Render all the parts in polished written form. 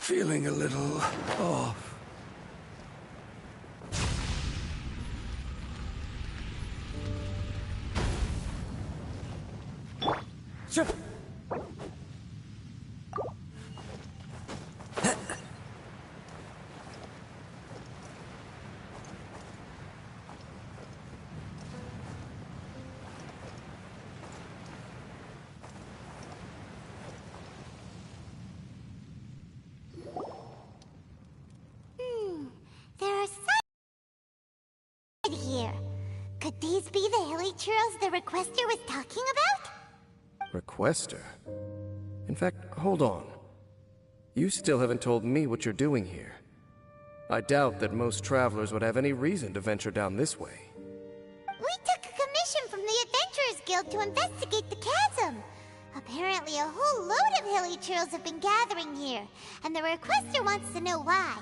Feeling a little off. Sure. There are signs here. Could these be the hilly churls the requester was talking about? Requester? In fact, hold on. You still haven't told me what you're doing here. I doubt that most travelers would have any reason to venture down this way. We took a commission from the Adventurers Guild to investigate the chasm. Apparently a whole load of hilly churls have been gathering here, and the requester wants to know why.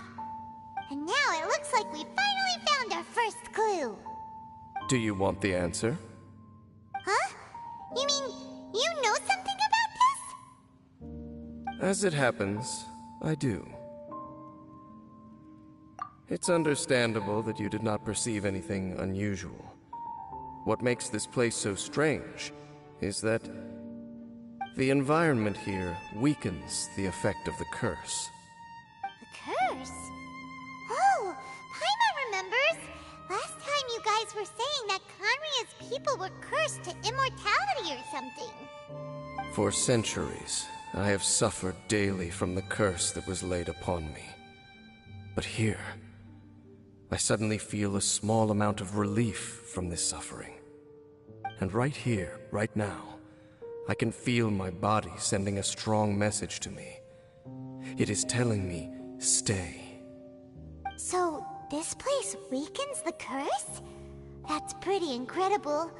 And now it looks like we finally found our first clue. Do you want the answer? Huh? You mean, you know something about this? As it happens, I do. It's understandable that you did not perceive anything unusual. What makes this place so strange is that the environment here weakens the effect of the curse. The curse? Oh, Paimon remembers! Last time you guys were saying that Kanria's people were cursed to immortality or something. For centuries, I have suffered daily from the curse that was laid upon me. But here, I suddenly feel a small amount of relief from this suffering. And right here, right now, I can feel my body sending a strong message to me. It is telling me, stay. So, this place weakens the curse? That's pretty incredible.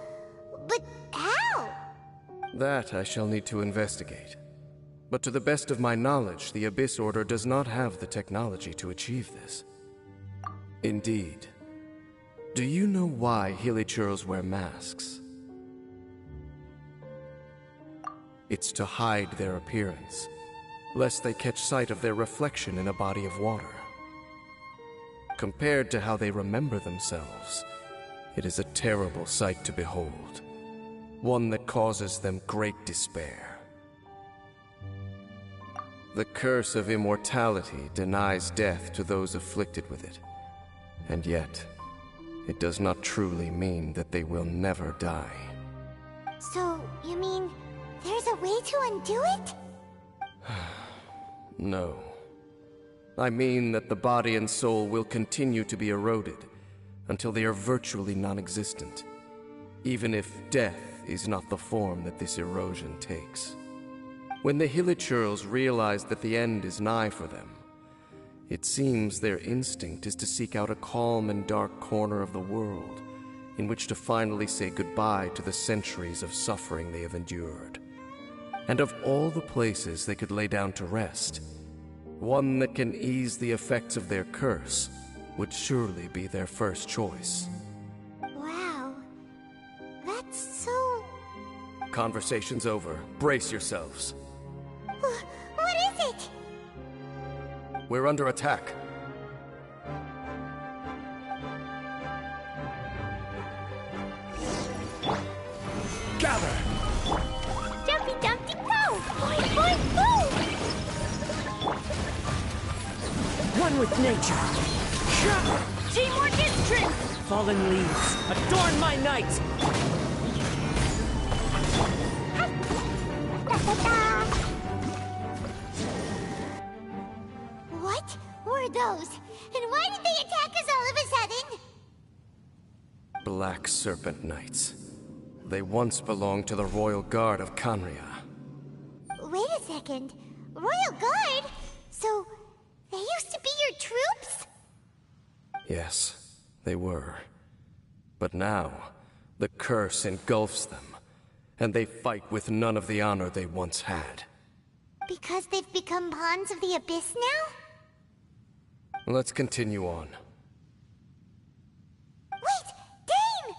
But how? That I shall need to investigate. But to the best of my knowledge, the Abyss Order does not have the technology to achieve this. Indeed. Do you know why Hilichurls wear masks? It's to hide their appearance, lest they catch sight of their reflection in a body of water. Compared to how they remember themselves, it is a terrible sight to behold, one that causes them great despair. The curse of immortality denies death to those afflicted with it, and yet, it does not truly mean that they will never die. So, you mean there's a way to undo it? No. I mean that the body and soul will continue to be eroded until they are virtually non-existent, even if death is not the form that this erosion takes. When the Hilichurls realize that the end is nigh for them, it seems their instinct is to seek out a calm and dark corner of the world in which to finally say goodbye to the centuries of suffering they have endured. And of all the places they could lay down to rest, one that can ease the effects of their curse would surely be their first choice. Wow. That's so... Conversation's over. Brace yourselves. What is it? We're under attack. Gather! Jumpy Dumpty go! Boing boing boom! One with nature. Teamwork is strength! Fallen leaves, adorn my night! What were those? And why did they attack us all of a sudden? Black Serpent Knights. They once belonged to the Royal Guard of Kanria. Wait a second. Royal Guard? So, they used to be your troops? Yes, they were. But now, the curse engulfs them, and they fight with none of the honor they once had. Because they've become pawns of the Abyss now? Let's continue on. Wait! Dane!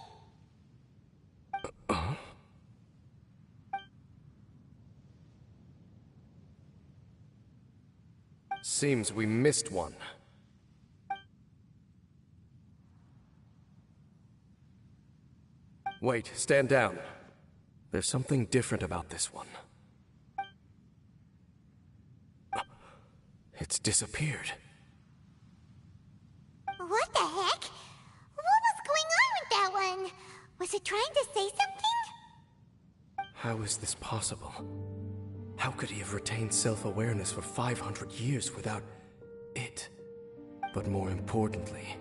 Seems we missed one. Wait, stand down. There's something different about this one. It's disappeared. What the heck? What was going on with that one? Was it trying to say something? How is this possible? How could he have retained self-awareness for 500 years without it? But more importantly,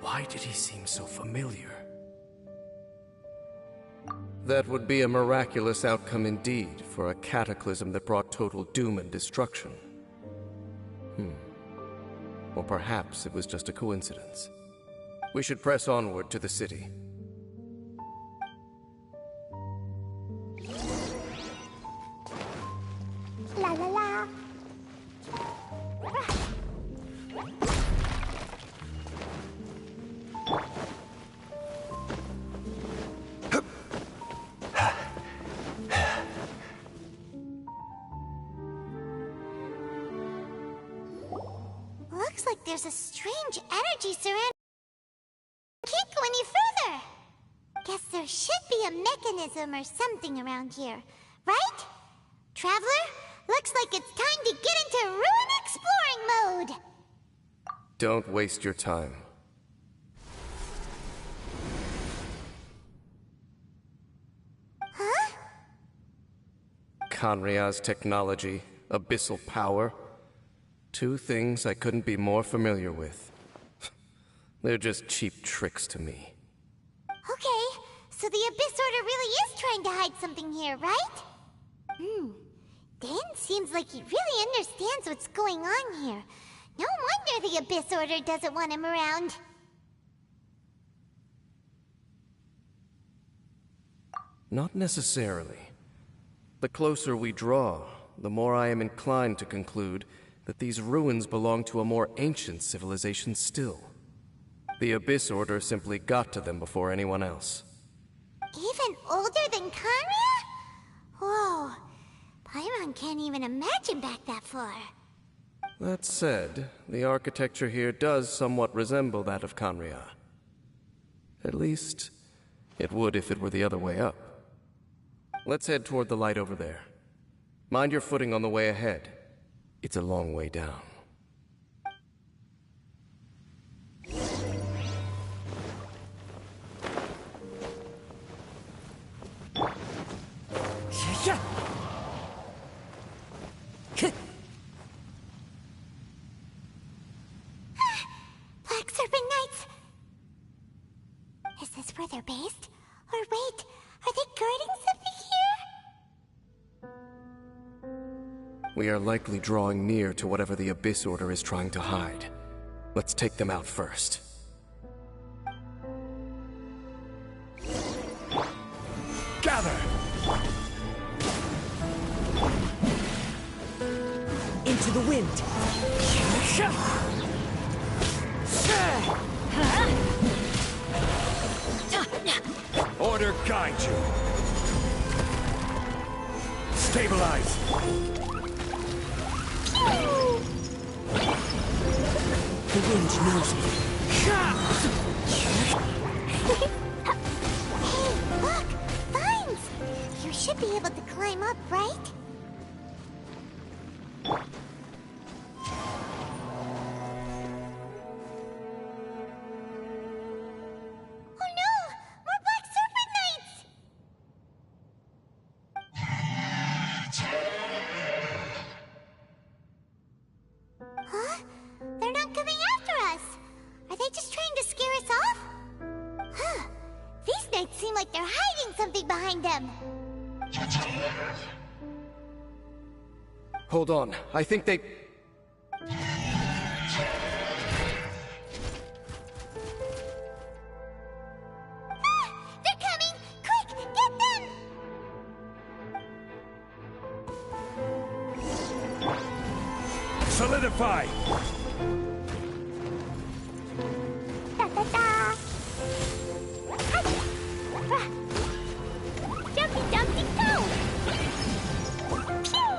why did he seem so familiar? That would be a miraculous outcome indeed for a cataclysm that brought total doom and destruction. Or perhaps it was just a coincidence. We should press onward to the city. La la la. Looks like there's a strange energy surrounding. Can't go any further. Guess there should be a mechanism or something around here, right? Traveler, looks like it's time to get into ruin exploring mode. Don't waste your time. Huh? Kanria's technology, abyssal power. Two things I couldn't be more familiar with. They're just cheap tricks to me. Okay, so the Abyss Order really is trying to hide something here, right? Dan seems like he really understands what's going on here. No wonder the Abyss Order doesn't want him around. Not necessarily. The closer we draw, the more I am inclined to conclude that these ruins belong to a more ancient civilization still. The Abyss Order simply got to them before anyone else. Even older than Kanria? Whoa, Paimon can't even imagine back that far. That said, the architecture here does somewhat resemble that of Kanria. At least, it would if it were the other way up. Let's head toward the light over there. Mind your footing on the way ahead. It's a long way down. Black Serpent Knights! Is this where they're based? Or wait, are they guarding something here? We are likely drawing near to whatever the Abyss Order is trying to hide. Let's take them out first. Gather! Into the wind. Order guide you. Stabilize. The wind knows me. Hey, look! Vines! You should be able to climb up, right? Oh no! More Black Serpent Knights! Huh? They're not coming after us! Are they just trying to scare us off? Huh. These knights seem like they're hiding something behind them. Hold on, I think they... Ah! They're coming! Quick! Get them! Solidify! Da da da! Hi! Ah! Jumpy Dumpty go! Pew!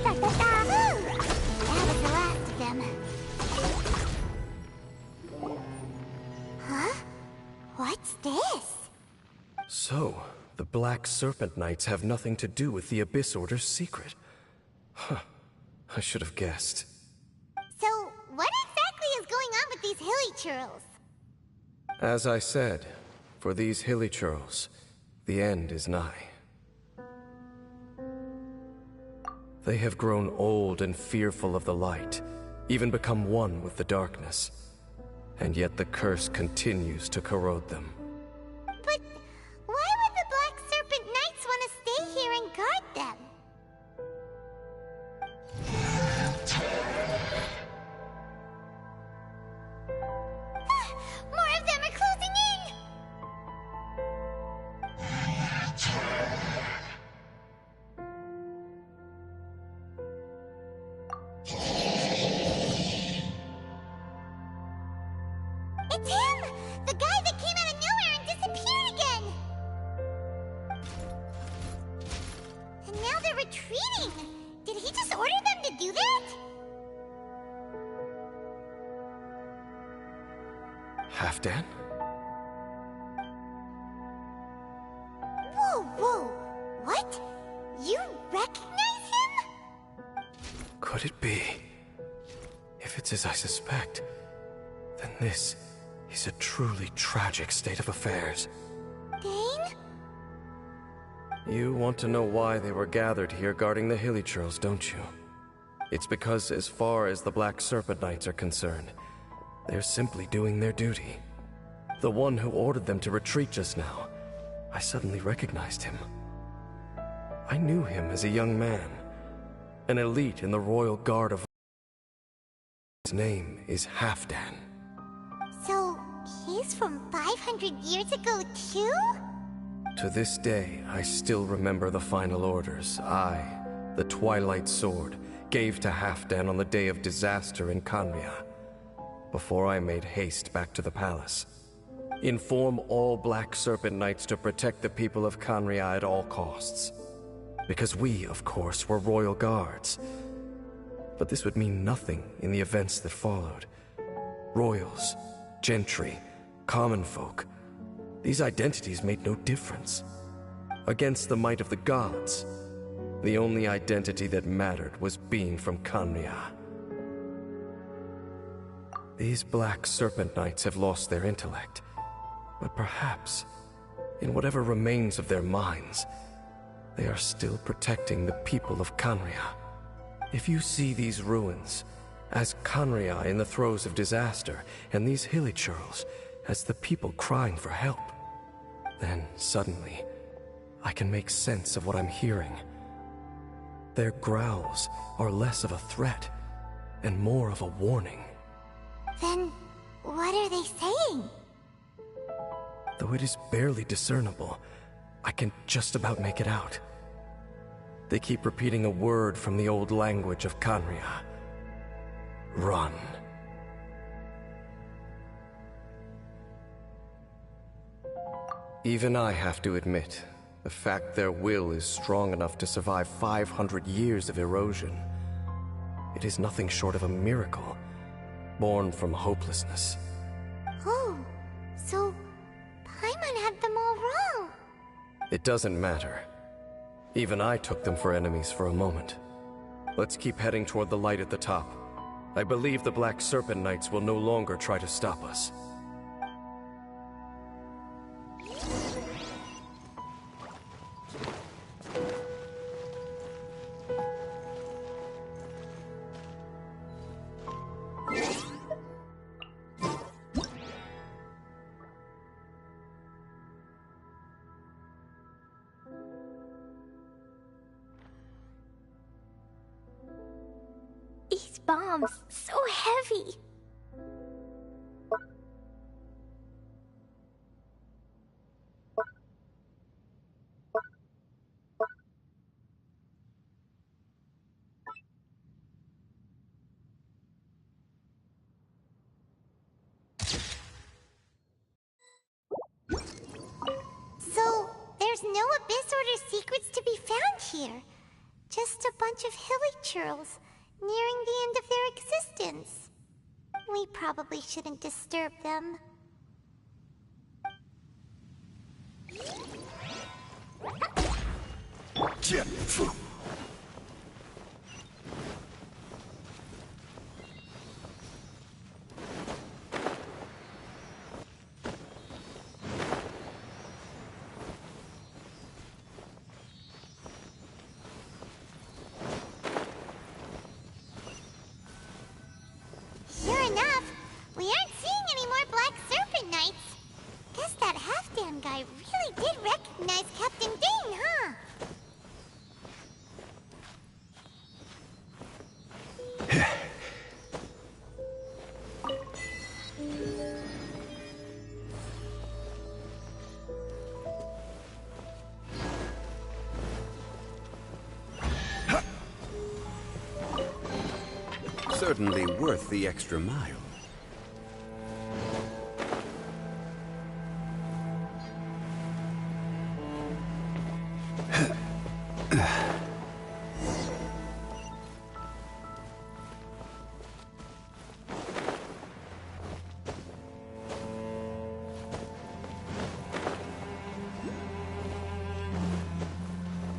That was the last of them. Huh? What's this? So, the Black Serpent Knights have nothing to do with the Abyss Order's secret. Huh. I should have guessed. So, what exactly is going on with these hilly churls? As I said, for these hilly churls, the end is nigh. They have grown old and fearful of the light, even become one with the darkness. And yet the curse continues to corrode them. But why would the Black Serpent Knights want to stay here and guard them? More of them are closing in! It's him! The guy that came out of nowhere and disappeared again! And now they're retreating! Did he just order them to do that? Halfdan? Whoa, whoa! What? You recognize him? Could it be? If it's as I suspect, then this is a truly tragic state of affairs. Dane? You want to know why they were gathered here guarding the hilly churls, don't you? It's because as far as the Black Serpent Knights are concerned, they're simply doing their duty. The one who ordered them to retreat just now, I suddenly recognized him. I knew him as a young man, an elite in the Royal Guard of... His name is Halfdan. So, he's from 500 years ago too? To this day, I still remember the final orders I, the Twilight Sword, gave to Halfdan on the day of disaster in Khaenri'ah, before I made haste back to the palace. Inform all Black Serpent Knights to protect the people of Khaenri'ah at all costs. Because we, of course, were royal guards. But this would mean nothing in the events that followed. Royals, gentry, common folk, these identities made no difference. Against the might of the gods, the only identity that mattered was being from Khaenri'ah. These Black Serpent Knights have lost their intellect, but perhaps, in whatever remains of their minds, they are still protecting the people of Khaenri'ah. If you see these ruins as Khaenri'ah in the throes of disaster, and these hilly churls as the people crying for help, then suddenly I can make sense of what I'm hearing. Their growls are less of a threat and more of a warning. Then, what are they saying? Though it is barely discernible, I can just about make it out. They keep repeating a word from the old language of Khaenri'ah. Run. Even I have to admit, the fact their will is strong enough to survive 500 years of erosion, it is nothing short of a miracle, born from hopelessness. Oh, so Paimon had them all wrong. It doesn't matter. Even I took them for enemies for a moment. Let's keep heading toward the light at the top. I believe the Black Serpent Knights will no longer try to stop us. These bombs, so heavy. So, they're there's no Abyss Order secrets to be found here. Just a bunch of hilichurls nearing the end of their existence. We probably shouldn't disturb them. Sure enough, we aren't seeing any more Black Serpent Knights. Guess that Halfdan guy really did recognize Captain Dane, huh? Certainly worth the extra mile.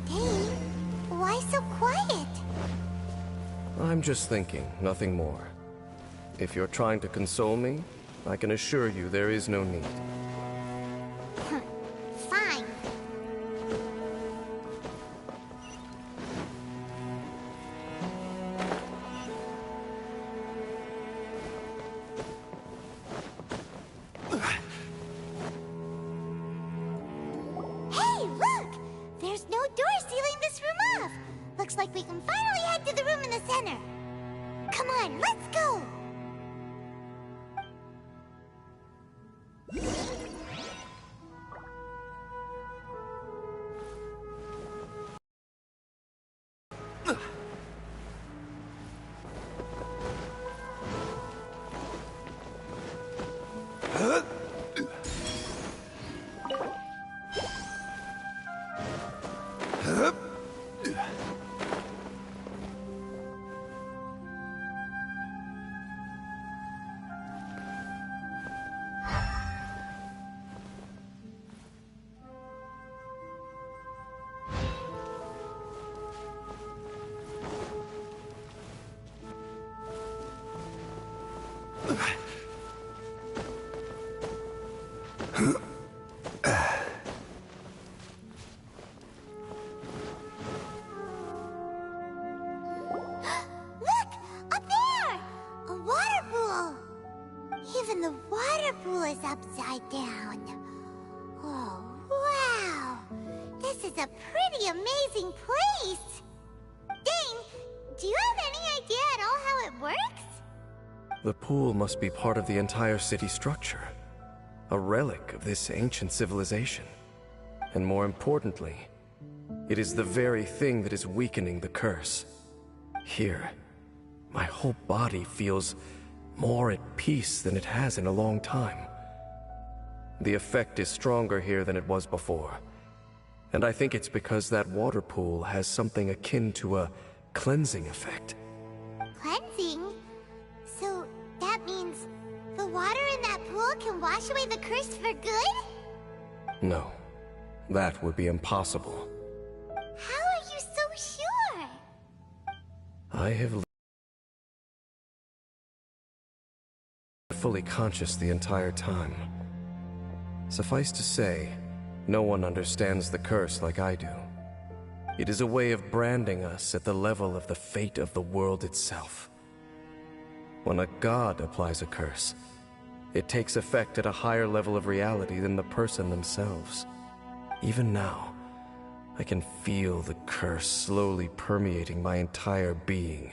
Dane, why so quiet? I'm just thinking, nothing more. If you're trying to console me, I can assure you there is no need. Fine. Hey, look! There's no door sealing this room off. Looks like we can finally head to the room in the center. Come on, let's go! Look! Up there! A water pool! Even the water pool is upside down. Oh, wow! This is a pretty amazing place! Dane, do you have any idea at all how it works? The pool must be part of the entire city structure. A relic of this ancient civilization. And more importantly, it is the very thing that is weakening the curse. Here, my whole body feels more at peace than it has in a long time. The effect is stronger here than it was before. And I think it's because that water pool has something akin to a cleansing effect. Cleansing? So that means the water in that pool can wash away the curse for good? No, that would be impossible. How are you so sure? I have lived fully conscious the entire time. Suffice to say, no one understands the curse like I do. It is a way of branding us at the level of the fate of the world itself. When a god applies a curse, it takes effect at a higher level of reality than the person themselves. Even now, I can feel the curse slowly permeating my entire being,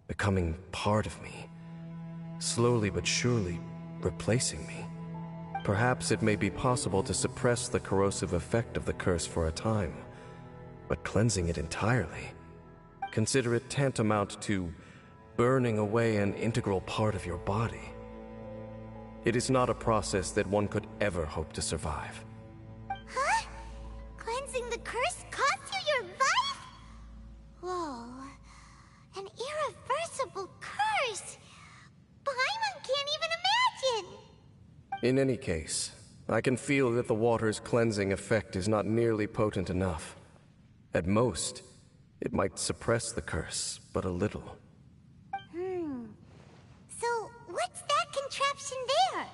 becoming part of me, slowly but surely replacing me. Perhaps it may be possible to suppress the corrosive effect of the curse for a time, but cleansing it entirely, consider it tantamount to burning away an integral part of your body. It is not a process that one could ever hope to survive. Huh? curse cost you your life? Whoa. An irreversible curse! Paimon can't even imagine! In any case, I can feel that the water's cleansing effect is not nearly potent enough. At most, it might suppress the curse, but a little. So, what's that contraption there?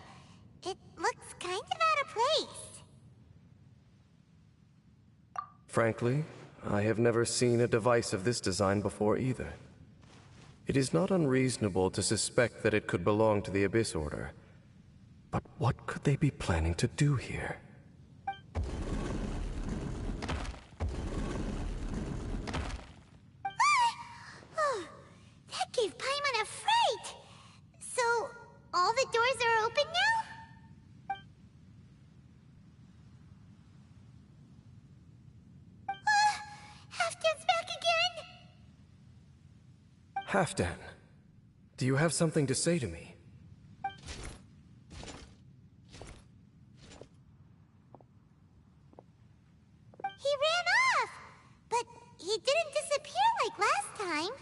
It looks kind of out of place. Frankly, I have never seen a device of this design before either. It is not unreasonable to suspect that it could belong to the Abyss Order. But what could they be planning to do here? Oh, that gave Paimon a fright! So, all the doors are open now? Halfdan's back again! Halfdan, do you have something to say to me? He ran off! But he didn't disappear like last time.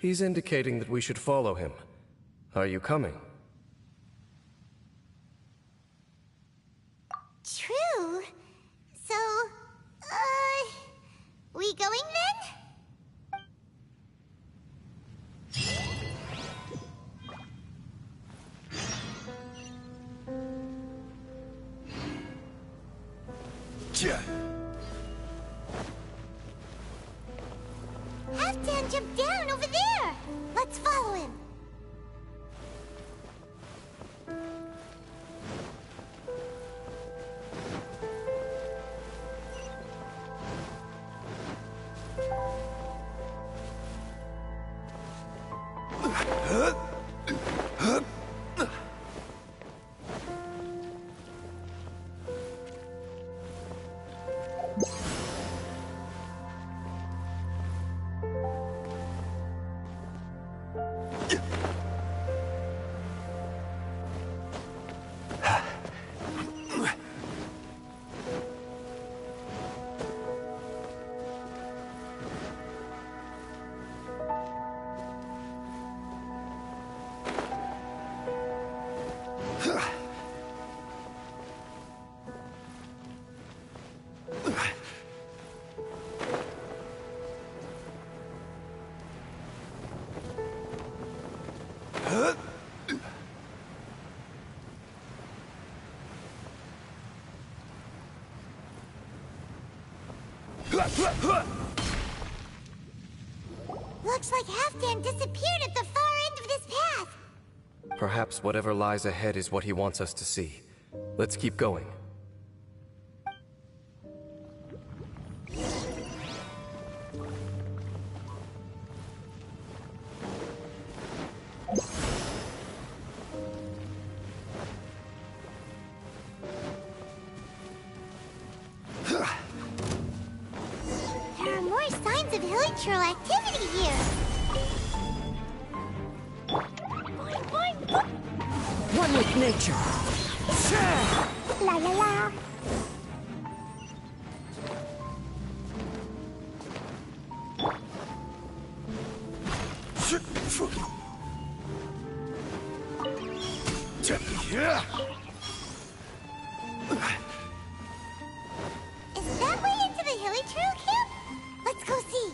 He's indicating that we should follow him. Are you coming? True. So, we going then? Yeah. Halfdan jumped down over there! Let's follow him. Looks like Halfdan disappeared at the far end of this path. Perhaps whatever lies ahead is what he wants us to see. Let's keep going. There are more signs of hilichurl activity here. One with nature. La la la. Yeah. Is that way into the hilichurl camp? Let's go see.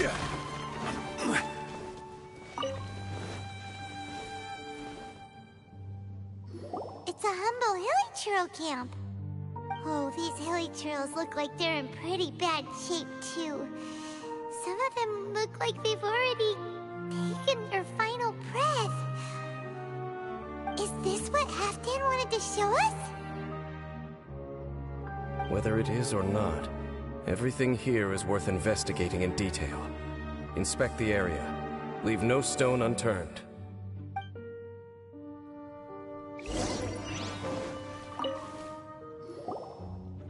Yeah. It's a humble hilichurl camp. Oh, these hilichurls look like they're in pretty bad shape, too. Some of them look like they've already taken their final breath. Is this what Halfdan wanted to show us? Whether it is or not, everything here is worth investigating in detail. Inspect the area. Leave no stone unturned.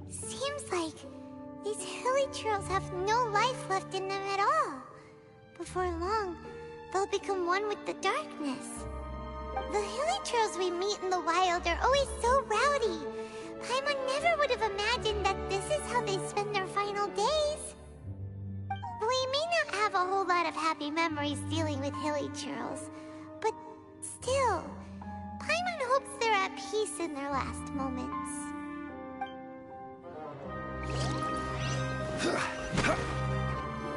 Seems like these hilichurls have no life left in them at all. Before long, they'll become one with the darkness. hilichurls we meet in the wild are always so rowdy. Paimon never would have imagined that this is how they spend their final days. We may not have a whole lot of happy memories dealing with hilichurls, but still, Paimon hopes they're at peace in their last moments.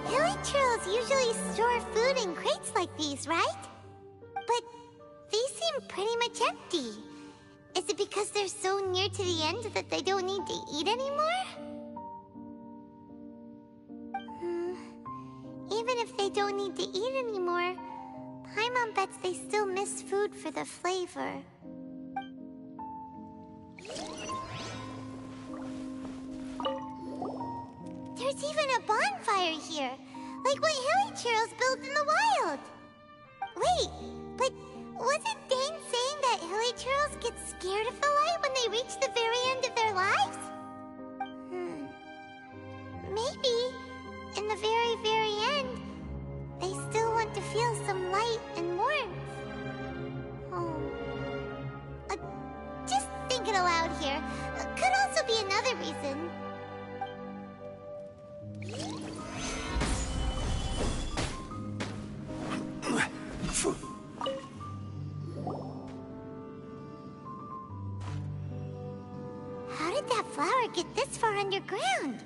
Hilichurls usually store food in crates like these, right? But these seem pretty much empty. Is it because they're so near to the end that they don't need to eat anymore? Even if they don't need to eat anymore, Paimon bets they still miss food for the flavor. There's even a bonfire here, like what hilichurls build in the wild. Wait, but wasn't Dane saying that hilichurls get scared of the light when they reach the very end of their lives? Maybe, in the very, very end, they still want to feel some light and warmth. Oh. Just thinking aloud here. Could also be another reason. How did that flower get this far underground?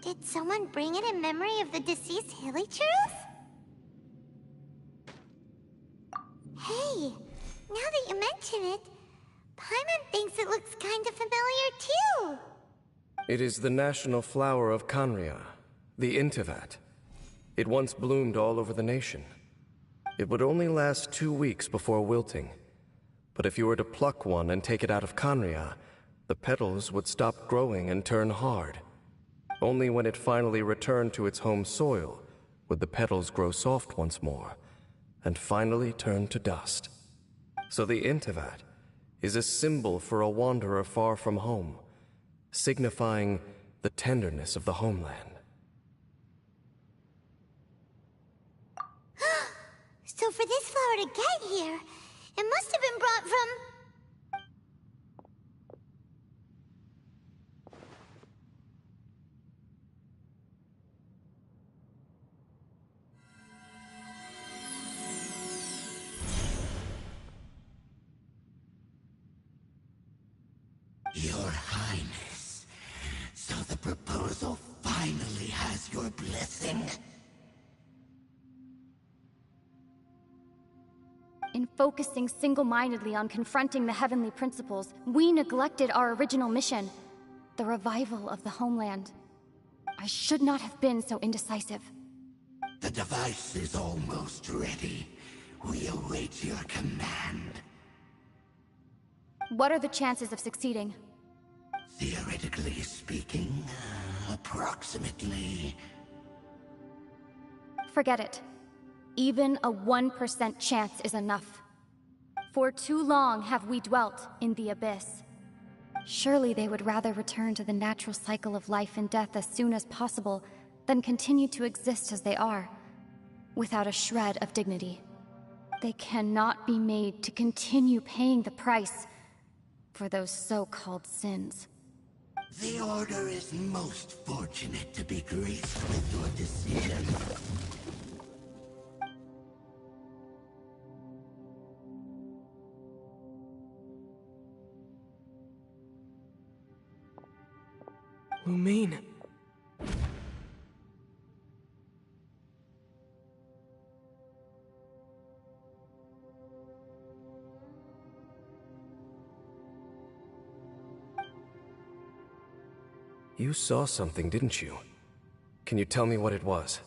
Did someone bring it in memory of the deceased hilichurls? Hey, now that you mention it, Paimon thinks it looks kind of familiar too. It is the national flower of Khaenri'ah, the Intivat. It once bloomed all over the nation. It would only last 2 weeks before wilting. But if you were to pluck one and take it out of Khaenri'ah, the petals would stop growing and turn hard. Only when it finally returned to its home soil would the petals grow soft once more, and finally turn to dust. So the Intivat is a symbol for a wanderer far from home, signifying the tenderness of the homeland. So for this flower to get here, it must have been brought from... Your Highness, so the proposal finally has your blessing? In focusing single-mindedly on confronting the heavenly principles, we neglected our original mission, the revival of the homeland. I should not have been so indecisive. The device is almost ready. We await your command. What are the chances of succeeding? Theoretically speaking, approximately. Forget it. Even a 1% chance is enough. For too long have we dwelt in the abyss. Surely they would rather return to the natural cycle of life and death as soon as possible than continue to exist as they are, without a shred of dignity. They cannot be made to continue paying the price for those so-called sins. The Order is most fortunate to be graced with your decision. Lumine. You saw something, didn't you? Can you tell me what it was?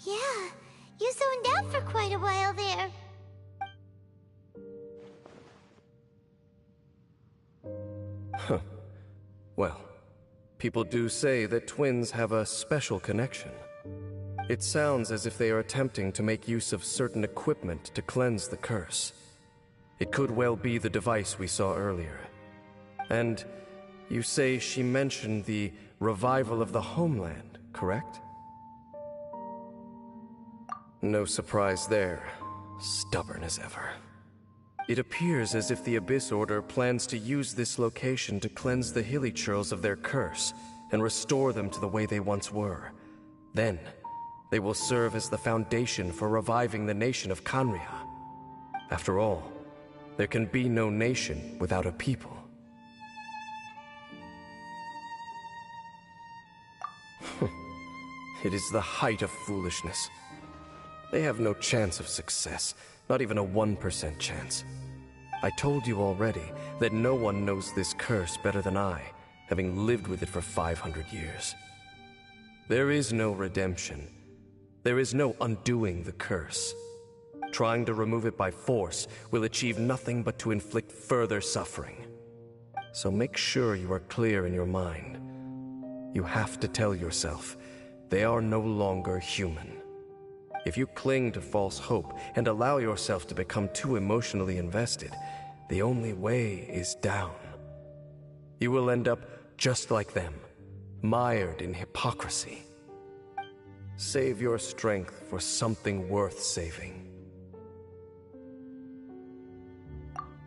Yeah, you zoned out for quite a while there. Huh. Well, people do say that twins have a special connection. It sounds as if they are attempting to make use of certain equipment to cleanse the curse. It could well be the device we saw earlier. And you say she mentioned the revival of the homeland, correct? No surprise there. Stubborn as ever. It appears as if the Abyss Order plans to use this location to cleanse the Hilichurls of their curse and restore them to the way they once were. Then, they will serve as the foundation for reviving the nation of Khaenri'ah. After all, there can be no nation without a people. It is the height of foolishness. They have no chance of success, not even a 1% chance. I told you already that no one knows this curse better than I, having lived with it for 500 years. There is no redemption. There is no undoing the curse. Trying to remove it by force will achieve nothing but to inflict further suffering. So make sure you are clear in your mind. You have to tell yourself, they are no longer human. If you cling to false hope and allow yourself to become too emotionally invested, the only way is down. You will end up just like them, mired in hypocrisy. Save your strength for something worth saving.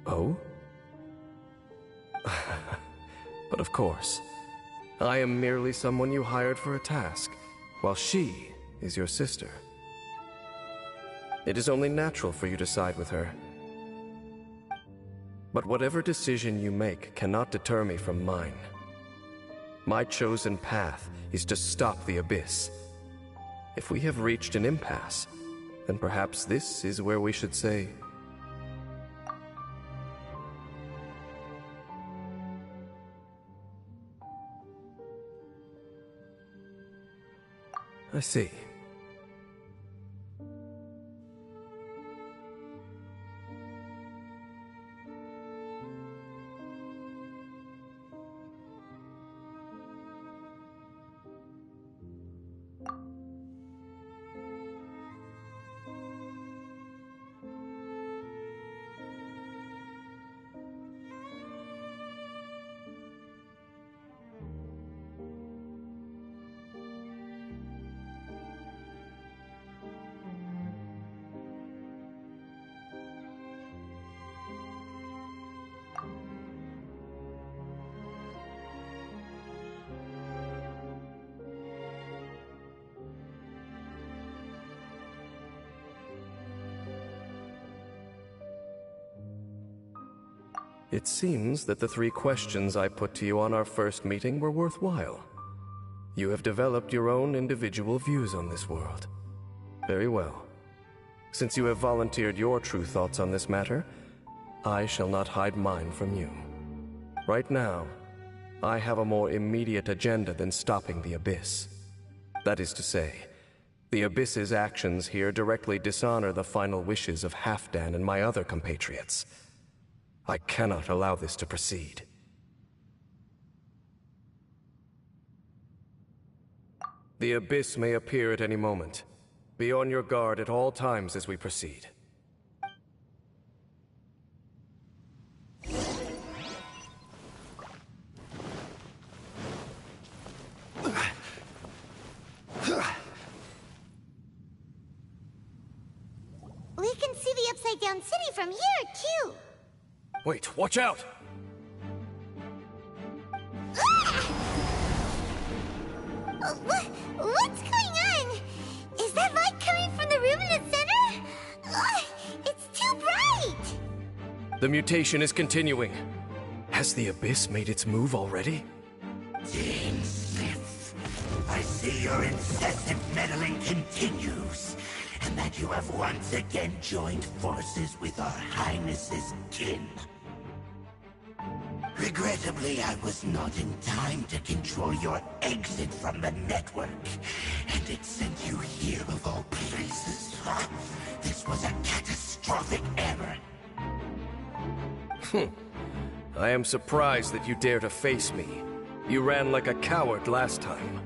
Oh? But of course, I am merely someone you hired for a task, while she is your sister. It is only natural for you to side with her. But whatever decision you make cannot deter me from mine. My chosen path is to stop the Abyss. If we have reached an impasse, then perhaps this is where we should say... I see. It seems that the 3 questions I put to you on our first meeting were worthwhile. You have developed your own individual views on this world. Very well. Since you have volunteered your true thoughts on this matter, I shall not hide mine from you. Right now, I have a more immediate agenda than stopping the Abyss. That is to say, the Abyss's actions here directly dishonor the final wishes of Halfdan and my other compatriots. I cannot allow this to proceed. The Abyss may appear at any moment. Be on your guard at all times as we proceed. We can see the Upside Down City from here, too. Wait, watch out! What's going on? Is that light coming from the room in the center? It's too bright! The mutation is continuing. Has the Abyss made its move already? Dean Smith, I see your incessant meddling continues, and that you have once again joined forces with our Highness's kin. Regrettably, I was not in time to control your exit from the network, and it sent you here of all places. This was a catastrophic error. I am surprised that you dare to face me. You ran like a coward last time.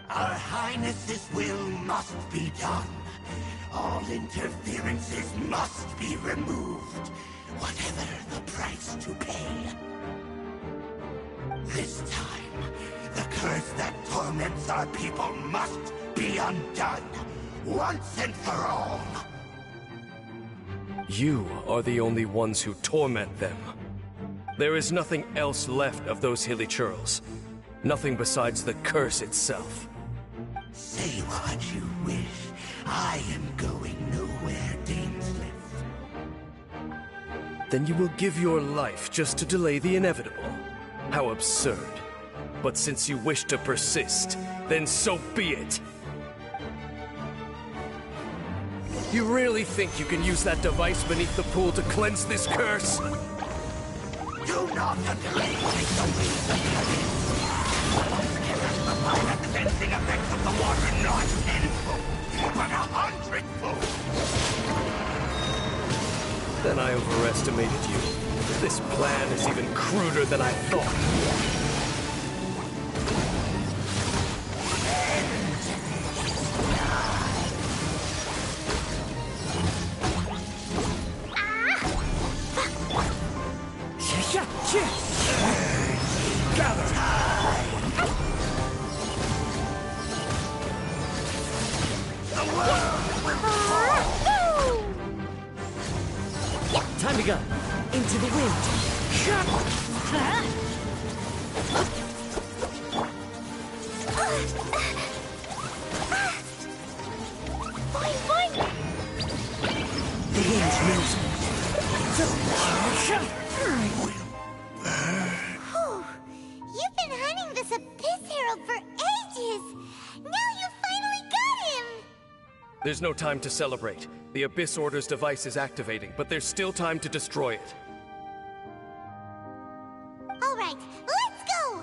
Our Highness's will must be done. All interferences must be removed, whatever the price to pay. This time, the curse that torments our people must be undone. once and for all. You are the only ones who torment them. There is nothing else left of those hilly churls. Nothing besides the curse itself. Say what you wish. I am going nowhere, Dainsliff. Then you will give your life just to delay the inevitable. How absurd. But since you wish to persist, then so be it. You really think you can use that device beneath the pool to cleanse this curse? Do not underestimate the ways of the abyss. The cleansing effects of the water not tenfold, but 100-fold. Then I overestimated you. This plan is even cruder than I thought. Time to go. Into the wind. The hinge knows me. You've been hunting this Abyss Herald for ages! Now you finally got him! There's no time to celebrate. The Abyss Order's device is activating, but there's still time to destroy it. All right, let's go!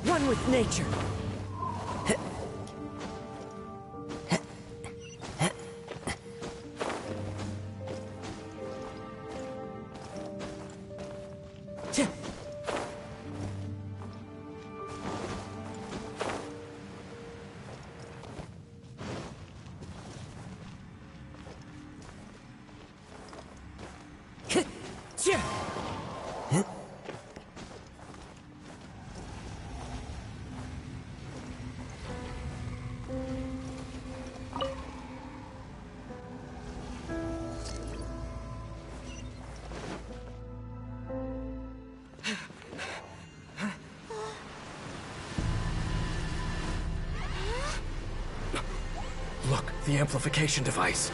One with nature. Look, the amplification device.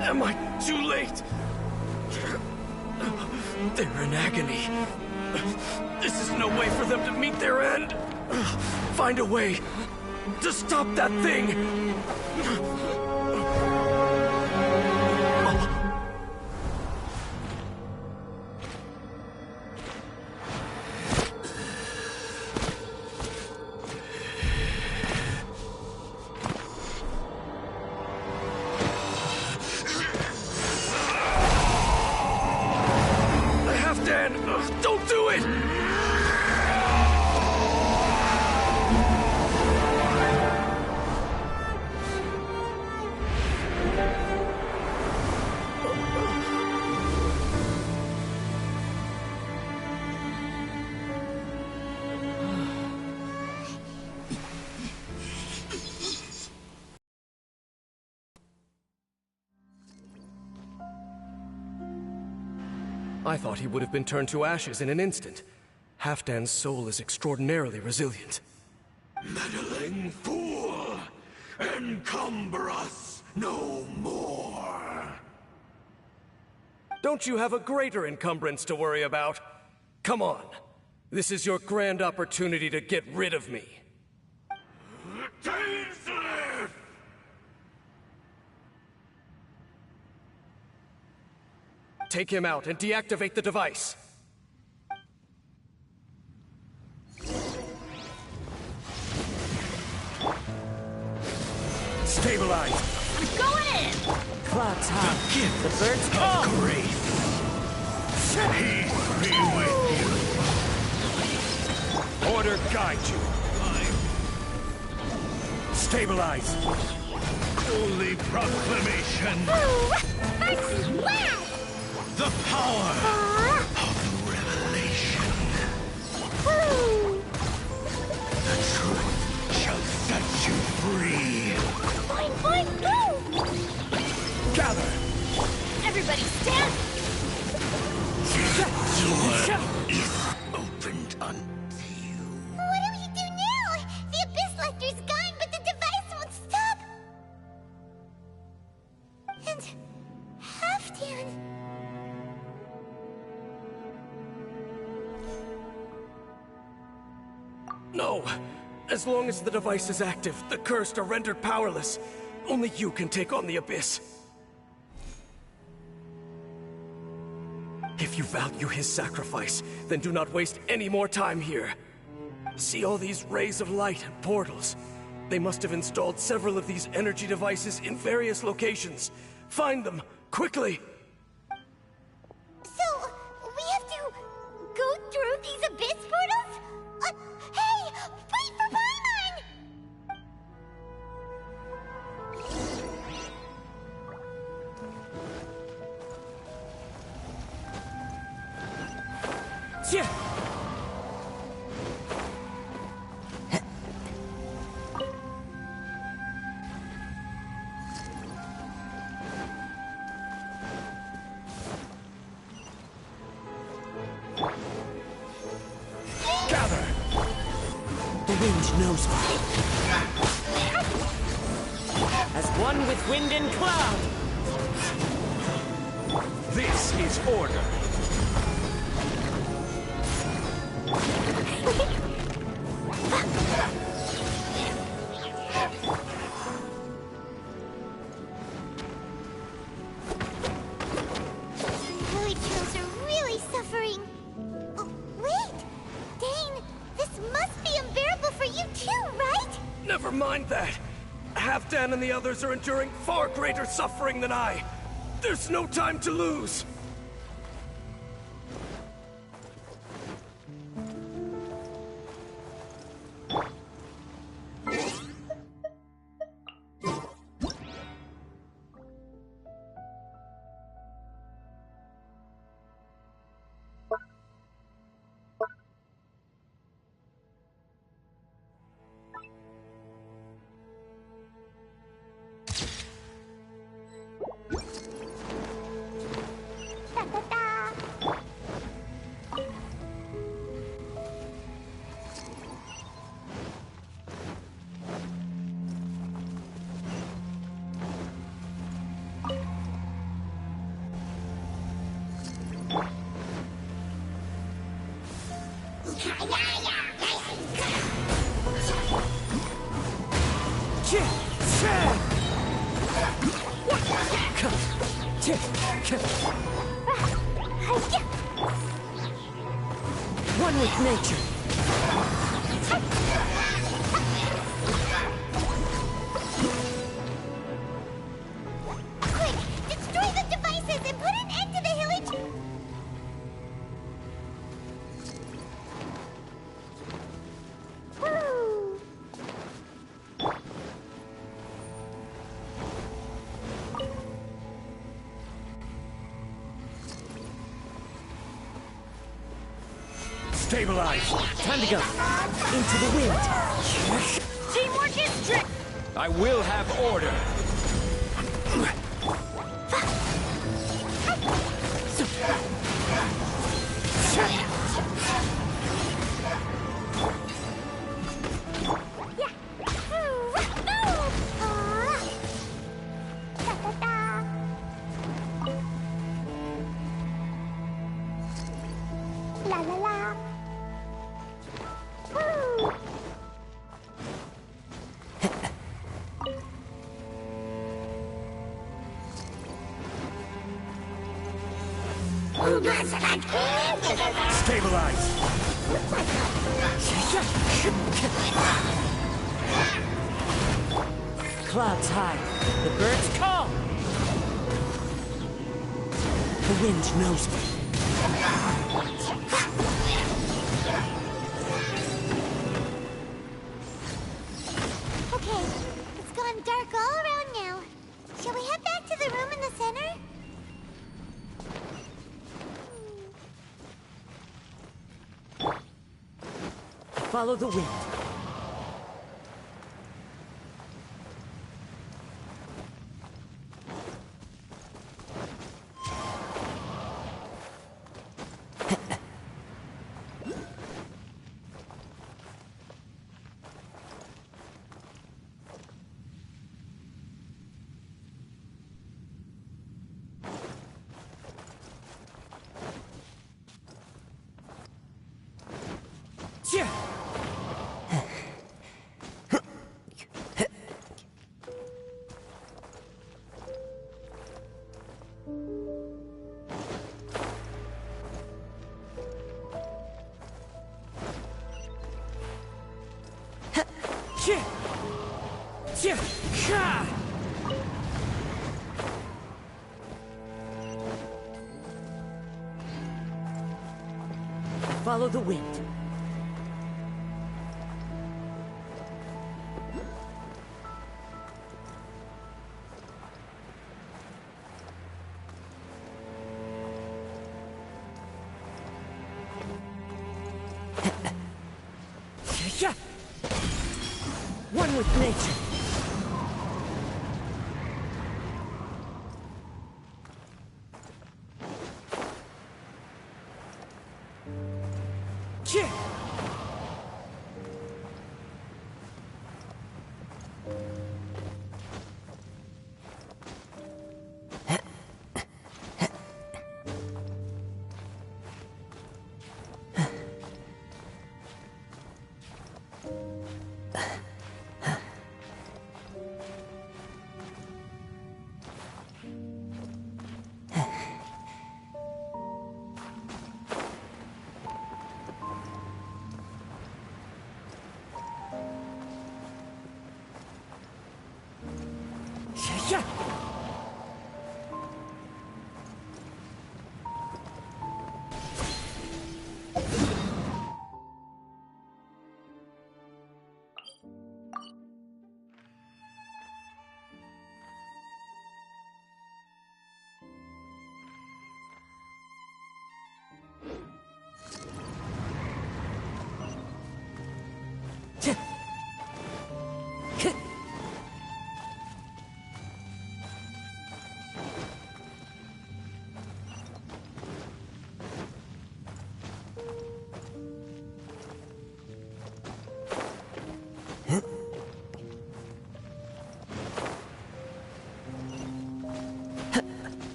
Am I too late? They're in agony. no way for them to meet their end. Find a way to stop that thing. Don't do it! I thought he would have been turned to ashes in an instant. Halfdan's soul is extraordinarily resilient. Meddling fool! Encumber us no more! Don't you have a greater encumbrance to worry about? Come on. This is your grand opportunity to get rid of me. Dainsleif! Take him out and deactivate the device. Stabilize! Going in! Clock's hot. The birds come! Grace! Peace be with you! Order guide you! Stabilize! Holy proclamation! First blast! The power of revelation! The truth shall set you free! Fine, fine, go! Gather! Everybody stand! The door is opened unto you. What do we do now? The Abyss Lecter's gone, but the device won't stop! And... Halfdan... No! As long as the device is active, the cursed are rendered powerless. Only you can take on the Abyss. If you value his sacrifice, then do not waste any more time here. See all these rays of light and portals? They must have installed several of these energy devices in various locations. Find them, quickly! So, we have to go through these Abyss portals? Hey! Wait for Paimon! Yeah. Gather! The wind knows me. As one with wind and cloud. This is order! Lily Trails are really suffering. Oh, wait! Dane, this must be unbearable for you too, right? Never mind that! Halfdan and the others are enduring far greater suffering than I! There's no time to lose! One with nature. Quick! Destroy the devices and put an end to the hilly... Woo! Stabilize! Time to go. Into the wind. Teamwork is strict. I will have order! La la la. Woo. Stabilize! Clouds high. The birds call. The wind knows me. Okay, it's gone dark all around now. Shall we head back to the room in the center? Follow the wind. Follow the wind. One with nature.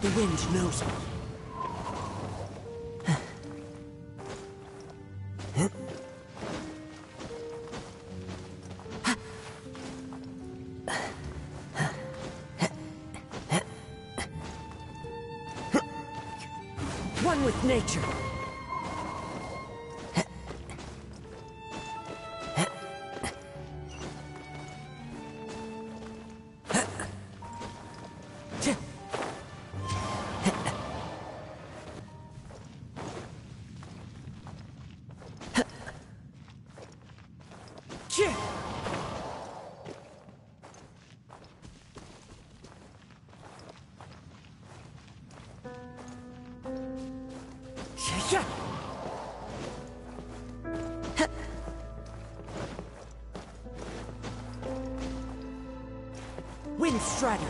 The wind knows me. One with nature. Wind Strider.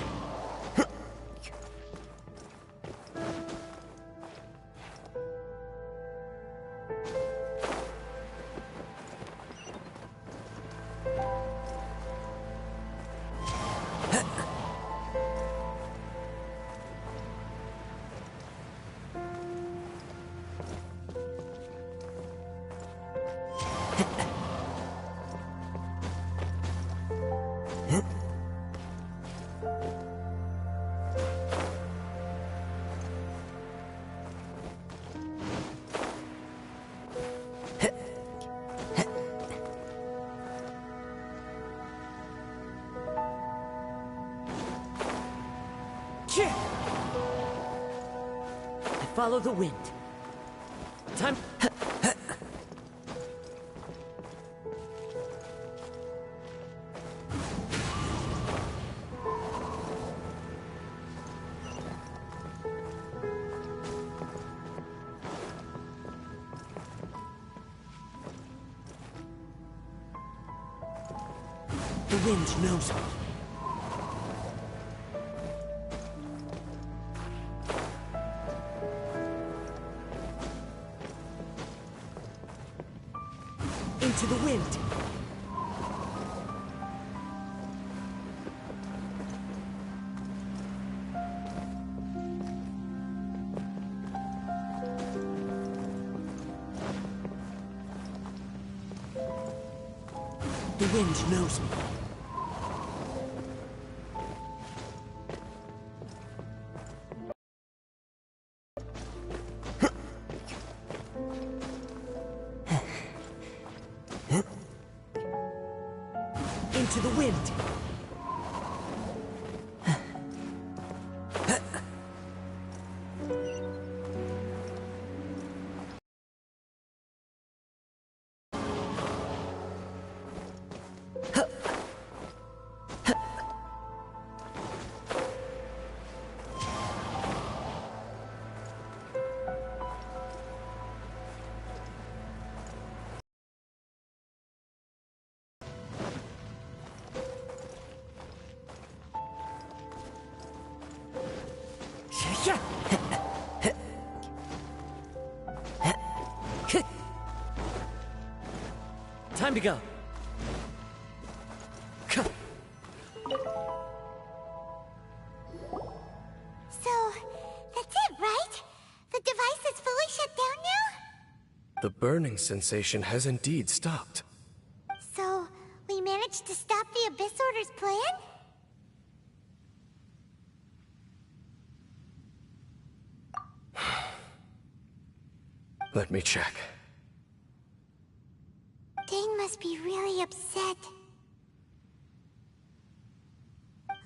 I follow the wind. Time. The wind knows me. Into the wind. The wind knows me. Into the wind. Time to go. So, that's it, right? The device is fully shut down now? The burning sensation has indeed stopped. So, we managed to stop the Abyss Order's plan? Let me check. Dane must be really upset.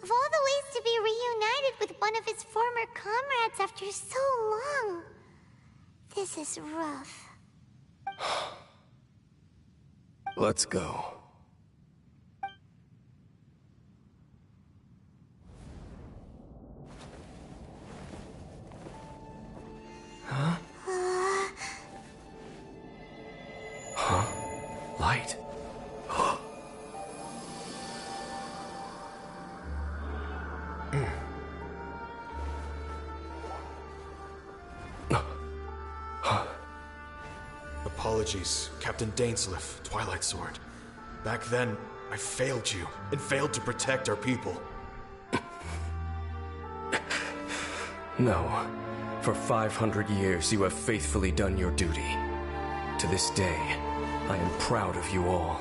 Of all the ways to be reunited with one of his former comrades after so long, this is rough. Let's go. Huh? Huh? Light. Apologies, Captain Dainsleif, Twilight Sword. Back then, I failed you, and failed to protect our people. No. For 500 years, you have faithfully done your duty. To this day, I am proud of you all.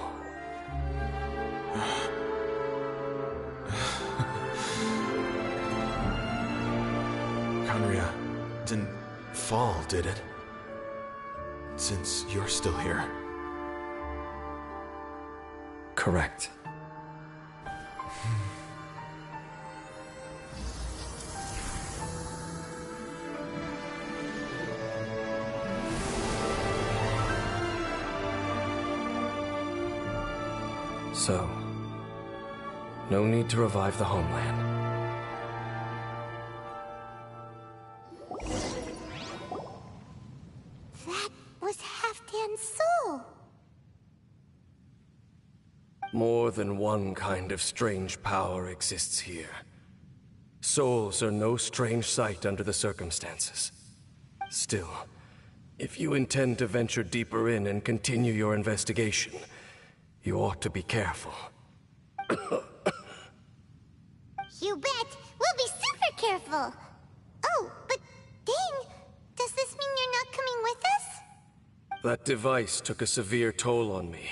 Conria didn't fall, did it? Since you're still here. Correct. So, no need to revive the homeland. That was Halfdan's soul. More than one kind of strange power exists here. Souls are no strange sight under the circumstances. Still, if you intend to venture deeper in and continue your investigation, you ought to be careful. You bet! We'll be super careful! Oh, but Dane, does this mean you're not coming with us? That device took a severe toll on me.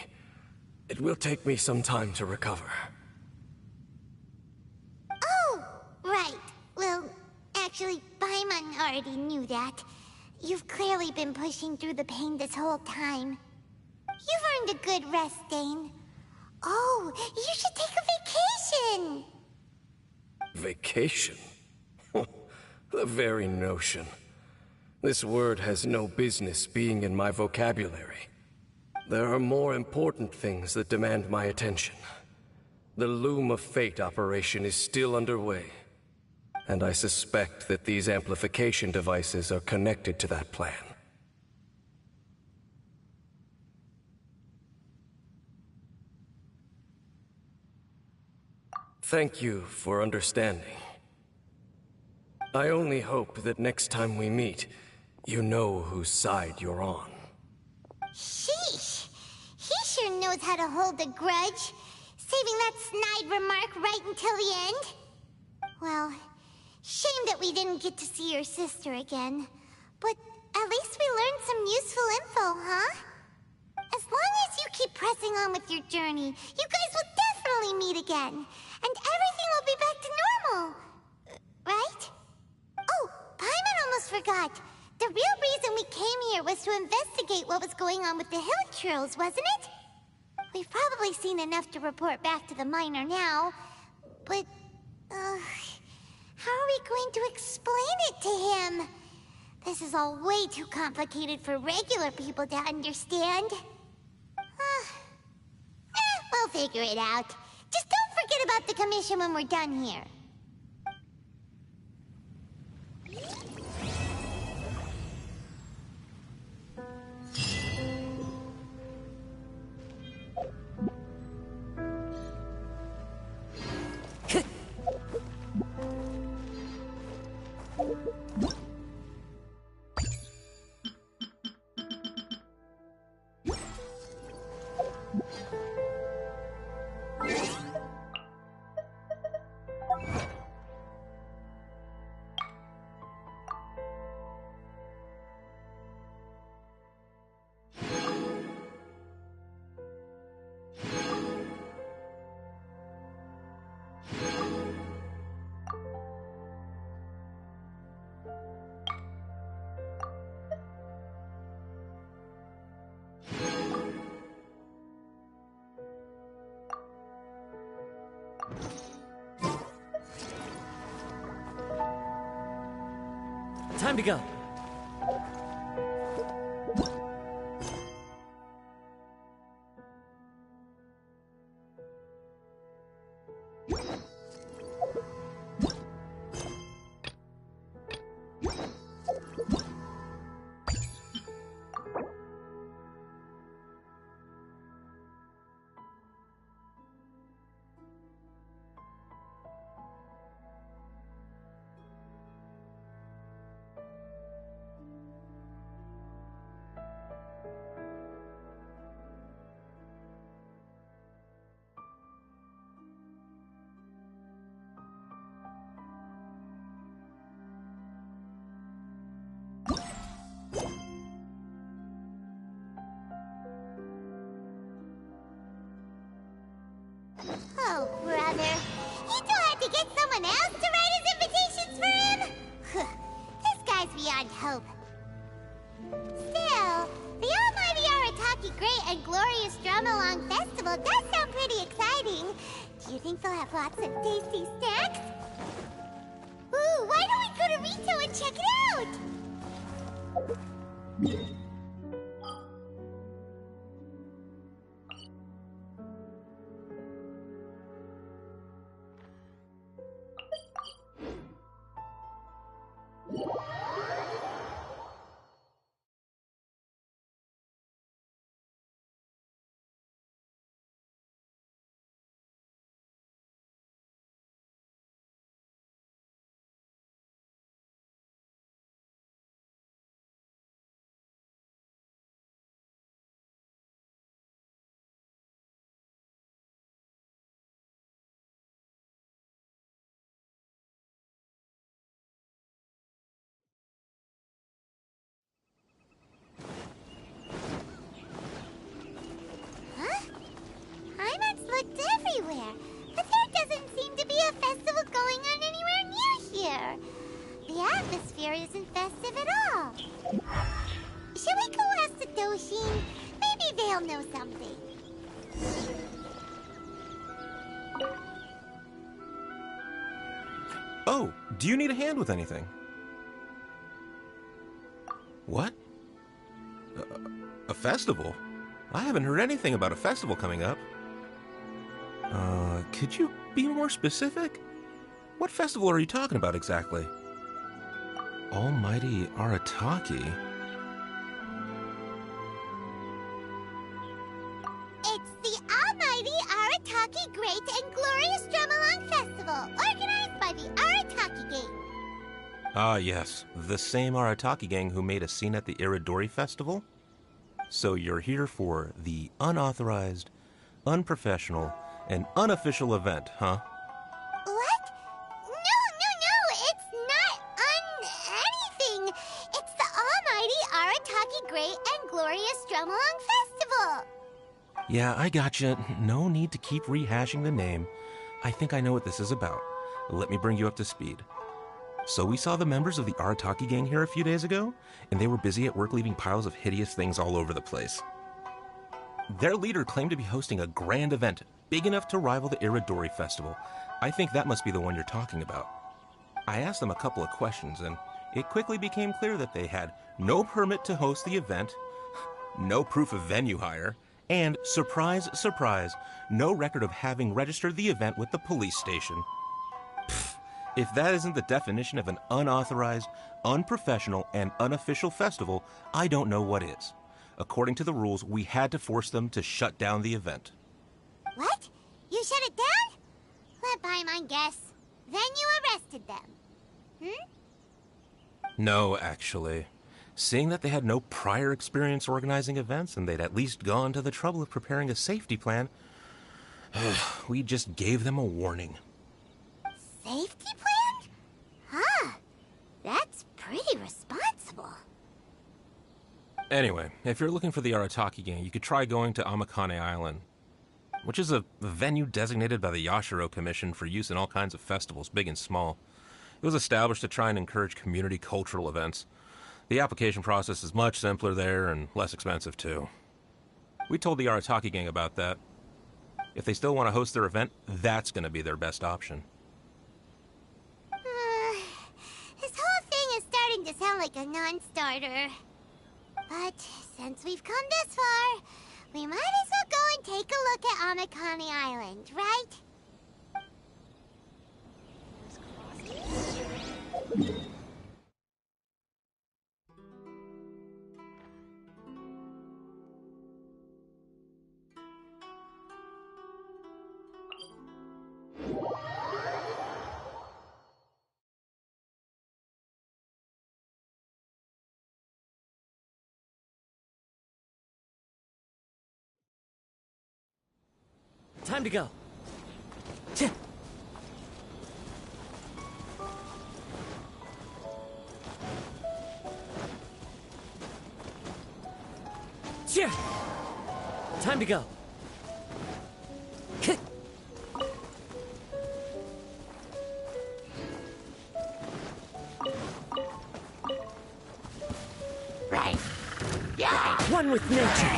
It will take me some time to recover. Oh, right. Well, actually, Paimon already knew that. You've clearly been pushing through the pain this whole time. You've earned a good rest, Dane. Oh, you should take a vacation! Vacation? The very notion. This word has no business being in my vocabulary. There are more important things that demand my attention. The Loom of Fate operation is still underway, and I suspect that these amplification devices are connected to that plan. Thank you for understanding. I only hope that next time we meet, you know whose side you're on. Sheesh! He sure knows how to hold a grudge, saving that snide remark right until the end. Well, shame that we didn't get to see your sister again. But at least we learned some useful info, huh? As long as you keep pressing on with your journey, you guys will definitely meet again. And everything will be back to normal. Right? Oh, Paimon almost forgot. The real reason we came here was to investigate what was going on with the Hilichurls, wasn't it? We've probably seen enough to report back to the miner now. But, how are we going to explain it to him? This is all way too complicated for regular people to understand. We'll figure it out. Just don't forget about the commission when we're done here. Time to go. Oh, brother. He still had to get someone else to write his invitations for him? This guy's beyond hope. Still, the Almighty Arataki Great and Glorious Drum-Along Festival does sound pretty exciting. Do you think they'll have lots of tasty snacks? Ooh, why don't we go to Rito and check it out? Looked everywhere, but there doesn't seem to be a festival going on anywhere near here. The atmosphere isn't festive at all. Should we go ask the Doshin? Maybe they'll know something. Oh, do you need a hand with anything? What? A festival? I haven't heard anything about a festival coming up. Could you be more specific? What festival are you talking about exactly? Almighty Arataki? It's the Almighty Arataki Great and Glorious Drum-Along Festival, organized by the Arataki Gang. Ah, yes. The same Arataki gang who made a scene at the Iridori Festival? So you're here for the unauthorized, unprofessional, and unofficial event, huh? What? No, it's not anything. It's the Almighty Arataki Great and Glorious Drum-Along Festival. Yeah, I gotcha. No need to keep rehashing the name. I think I know what this is about. Let me bring you up to speed. So we saw the members of the Arataki gang here a few days ago, and they were busy at work leaving piles of hideous things all over the place. Their leader claimed to be hosting a grand event, big enough to rival the Iridori Festival. I think that must be the one you're talking about. I asked them a couple of questions, and it quickly became clear that they had no permit to host the event, no proof of venue hire, and, surprise, surprise, no record of having registered the event with the police station. Pfft, if that isn't the definition of an unauthorized, unprofessional, and unofficial festival, I don't know what is. According to the rules, we had to force them to shut down the event. What? You shut it down? Let by my guess. Then you arrested them. No, actually. Seeing that they had no prior experience organizing events and they'd at least gone to the trouble of preparing a safety plan, we just gave them a warning. Safety plan? Huh. That's pretty responsible. Anyway, if you're looking for the Arataki gang, you could try going to Amakane Island, which is a venue designated by the Yashiro Commission for use in all kinds of festivals, big and small. It was established to try and encourage community cultural events. The application process is much simpler there and less expensive, too. We told the Arataki gang about that. If they still want to host their event, that's going to be their best option. This whole thing is starting to sound like a non-starter. But since we've come this far, we might as well go and take a look at Amakane Island, right? Time to go. Time to go. one with nature.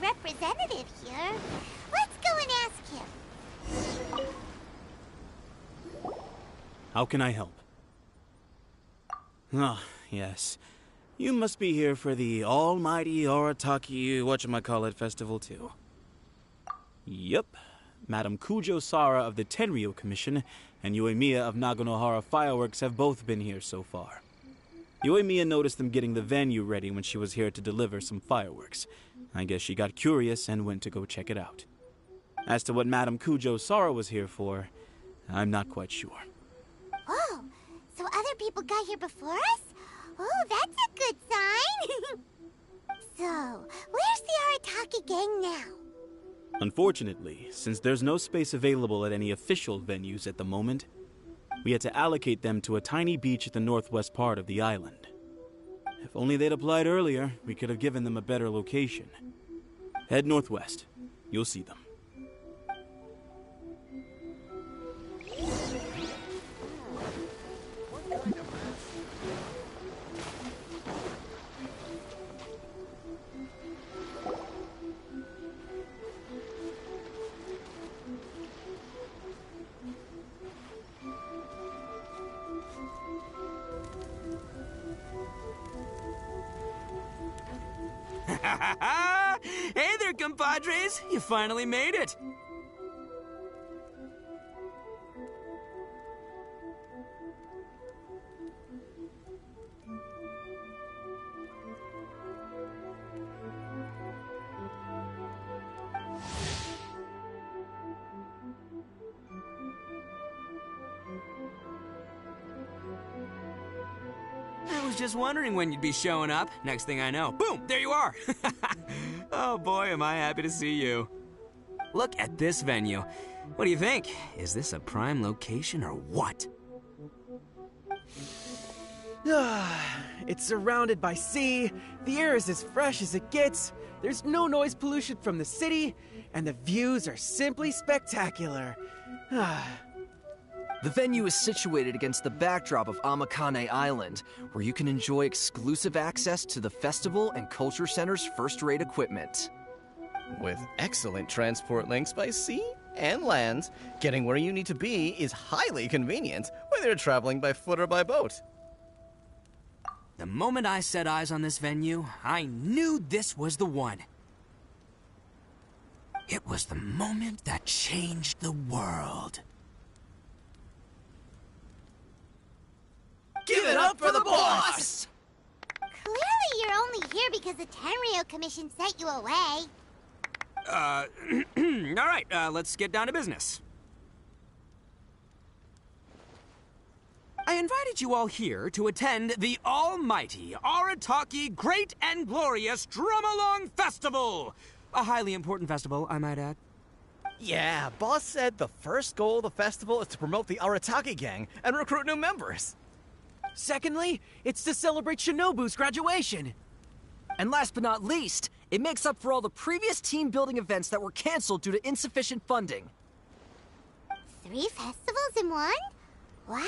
Representative here. Let's go and ask him. How can I help? Ah, yes. You must be here for the almighty Arataki whatchamacallit festival too. Yep. Madam Kujo Sara of the Tenryo Commission and Yoimiya of Naganohara Fireworks have both been here so far. Yoimiya noticed them getting the venue ready when she was here to deliver some fireworks. I guess she got curious and went to go check it out. As to what Madam Kujo Sara was here for, I'm not quite sure. Oh, so other people got here before us? Oh, that's a good sign. So, where's the Arataki gang now? Unfortunately, since there's no space available at any official venues at the moment, we had to allocate them to a tiny beach at the northwest part of the island. If only they'd applied earlier, we could have given them a better location. Head northwest. You'll see them. Hey there, compadres! You finally made it! I was just wondering when you'd be showing up. Next thing I know, boom, there you are! Oh boy, am I happy to see you. Look at this venue. What do you think? Is this a prime location or what? It's surrounded by sea, the air is as fresh as it gets, there's no noise pollution from the city, and the views are simply spectacular. The venue is situated against the backdrop of Amakane Island, where you can enjoy exclusive access to the festival and culture center's first-rate equipment. With excellent transport links by sea and land, getting where you need to be is highly convenient, whether you're traveling by foot or by boat. The moment I set eyes on this venue, I knew this was the one. It was the moment that changed the world. Give it up for the boss! Clearly you're only here because the Tenryo Commission sent you away. Alright, let's get down to business. I invited you all here to attend the almighty Arataki Great and Glorious Drum-Along Festival! A highly important festival, I might add. Yeah, boss said the first goal of the festival is to promote the Arataki gang and recruit new members. Secondly, it's to celebrate Shinobu's graduation. And last but not least, it makes up for all the previous team-building events that were canceled due to insufficient funding. 3 festivals in one? Wow.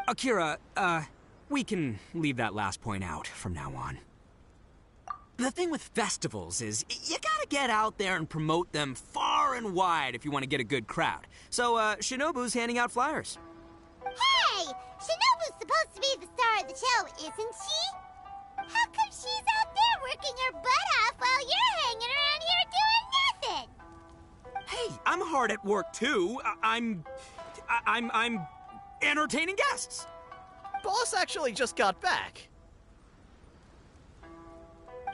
Akira, we can leave that last point out from now on. The thing with festivals is, you gotta get out there and promote them far and wide if you want to get a good crowd. So, Shinobu's handing out flyers. Hey! Shinobu's supposed to be the star of the show, isn't she? How come she's out there working her butt off while you're hanging around here doing nothing? Hey, I'm hard at work too. I'm entertaining guests. Boss actually just got back.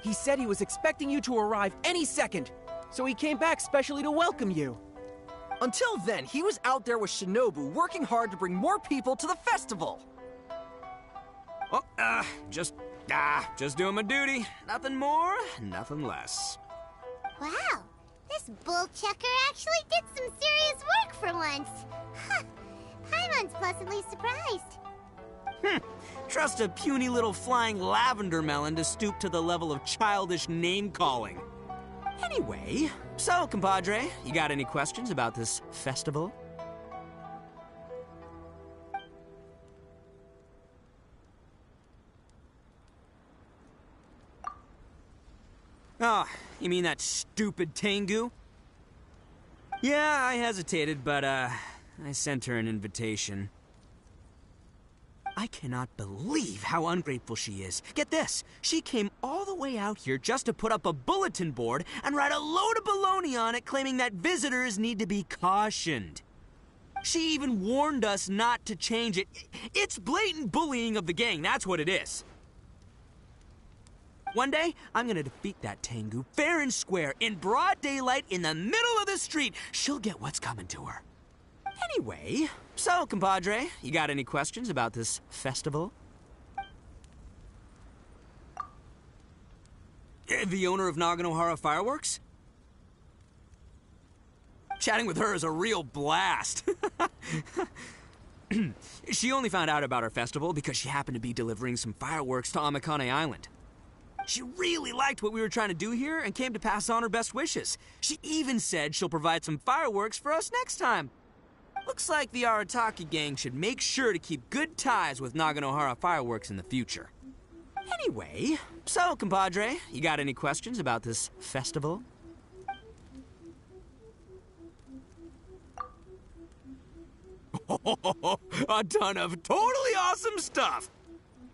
He said he was expecting you to arrive any second, so he came back specially to welcome you. Until then, he was out there with Shinobu working hard to bring more people to the festival. Well, just Just doing my duty. Nothing more, nothing less. Wow, this bull chucker actually did some serious work for once. Huh. Paimon's pleasantly surprised. Trust a puny little flying lavender melon to stoop to the level of childish name-calling. Anyway, so, compadre, you got any questions about this festival? Oh, you mean that stupid Tengu? Yeah, I hesitated, but, I sent her an invitation. I cannot believe how ungrateful she is. Get this, she came all the way out here just to put up a bulletin board and write a load of baloney on it claiming that visitors need to be cautioned. She even warned us not to change it. It's blatant bullying of the gang, that's what it is. One day, I'm gonna defeat that Tengu fair and square, in broad daylight, in the middle of the street. She'll get what's coming to her. Anyway, so, compadre, you got any questions about this festival? The owner of Naganohara Fireworks? Chatting with her is a real blast. She only found out about our festival because she happened to be delivering some fireworks to Amakane Island. She really liked what we were trying to do here and came to pass on her best wishes. She even said she'll provide some fireworks for us next time. Looks like the Arataki gang should make sure to keep good ties with Naganohara Fireworks in the future. Anyway, so, compadre, you got any questions about this festival? A ton of totally awesome stuff!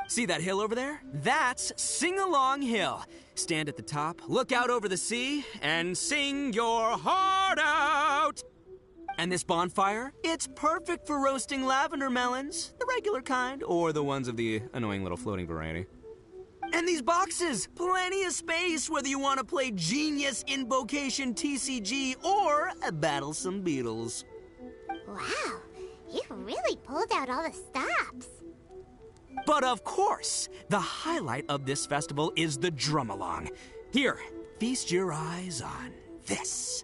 See that hill over there? That's Sing-Along Hill. Stand at the top, look out over the sea, and sing your heart out! And this bonfire? It's perfect for roasting lavender melons, the regular kind, or the ones of the annoying little floating variety. And these boxes! Plenty of space whether you want to play Genius Invocation TCG or battle some beetles. Wow, you really pulled out all the stops. But of course, the highlight of this festival is the drum-along. Here, feast your eyes on this.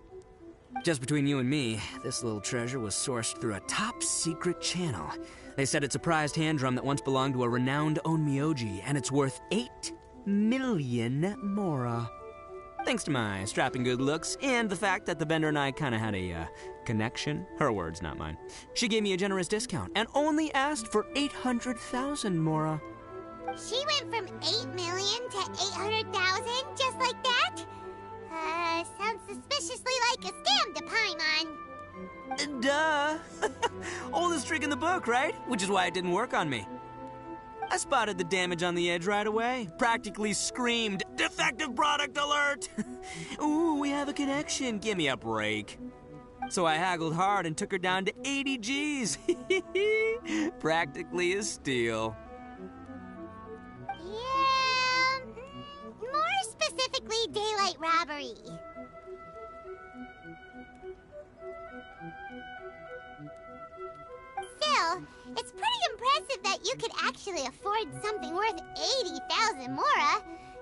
Just between you and me, this little treasure was sourced through a top-secret channel. They said it's a prized hand drum that once belonged to a renowned onmyoji, and it's worth 8 million mora. Thanks to my strapping good looks and the fact that the vendor and I kind of had a connection. Her words, not mine. She gave me a generous discount and only asked for 800,000 mora. She went from 8 million to 800,000 just like that? Sounds suspiciously like a scam to Paimon. Duh. Oldest trick in the book, right? Which is why it didn't work on me. I spotted the damage on the edge right away. Practically screamed, "Defective product alert!" Ooh, we have a connection. Give me a break. So I haggled hard and took her down to 80 G's. Practically a steal. Yeah, more specifically, daylight robbery. Still, it's pretty impressive that you could actually afford something worth 80,000 mora.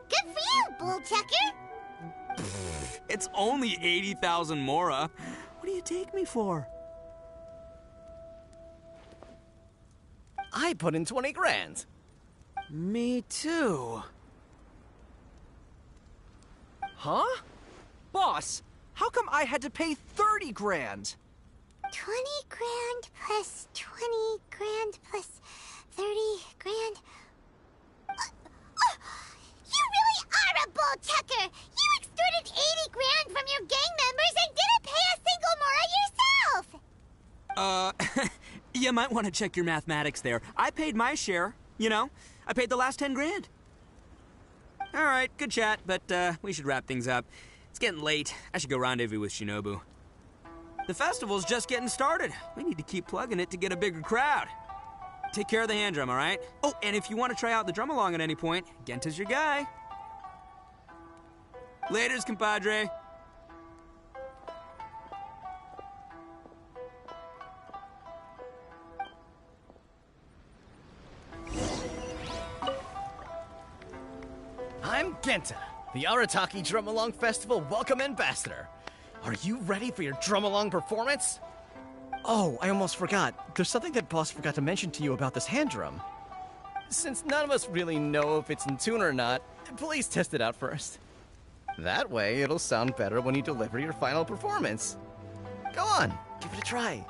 Good for you, bull chucker. It's only 80,000 mora. What do you take me for? I put in 20 grand. Me too. Huh? Boss, how come I had to pay 30 grand? 20 grand plus 20 grand plus 30 grand. You really are a bull chucker! You extorted 80 grand from your gang members and didn't pay a single mora yourself! You might want to check your mathematics there. I paid my share, you know? I paid the last 10 grand. All right, good chat, but we should wrap things up. It's getting late. I should go rendezvous with Shinobu. The festival's just getting started. We need to keep plugging it to get a bigger crowd. Take care of the hand drum, all right? Oh, and if you want to try out the drum along at any point, Genta's your guy. Laters, compadre. Genta, the Arataki Drum-Along Festival Welcome Ambassador. Are you ready for your drum-along performance? Oh, I almost forgot. There's something that Boss forgot to mention to you about this hand drum. Since none of us really know if it's in tune or not, please test it out first. That way, it'll sound better when you deliver your final performance. Go on, give it a try.